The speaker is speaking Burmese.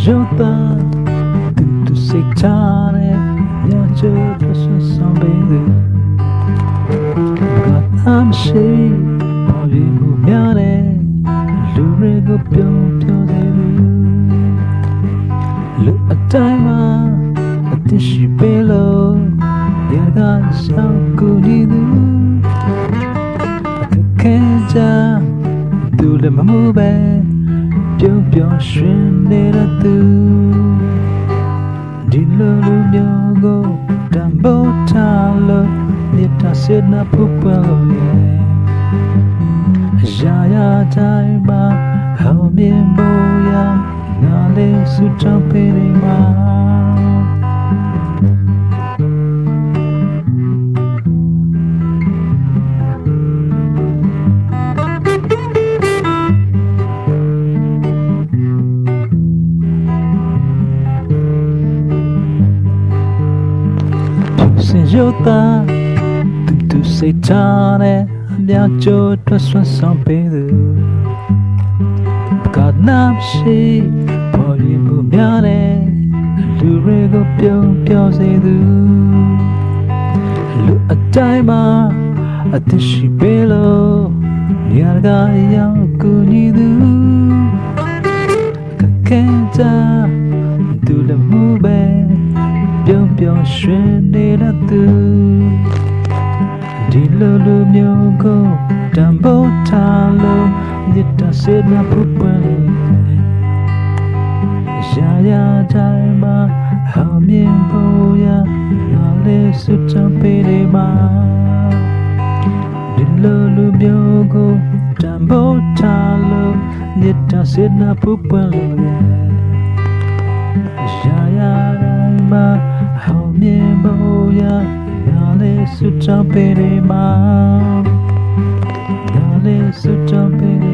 Jota, tu sei tare, mia certa sono bene. Got she, poi mumiare, l'urego più de lu a time, a tishi bello, yaga shankunidu. Kenja, tu le mamube. ပြုံးပြောင်းရွှင်နေတဲ့သူဒီလိုလူမျိုးကိုတံပိုးထားလို့မြတ်တာစေနာဖူးပွင့်လို့ရာရာတိုင်းမှာဟောင်းမြင်ဖို့ရငါလေးစုတောင်းပေးနေမှာJota, tu sei tane, mia certa sono bene. Got she, poi mumiare, l'urego più sei tu. Lu a time, a tishi bello, yaga yankunidu. Kakenta, tu le mube. ပြုံးပြောင်းရွှင်နေတဲ့သူဒီလိုလူမျိုးကိုတံပိုးထားလို့မြတ်တာစေနာဖူးပွင့်ရာရာတိုင်းမှာဟောင်းမြင်ဖို့ရငါလေးစုတောင်းပေးနေမှာဒီလိုလူမျိုးကိုတံပိုးထားလို့မြတ်တာစေနာဖူးပွင့်ရာရာတိုင်းမှာHow me boya, yale suta pere ma, yale suta pere.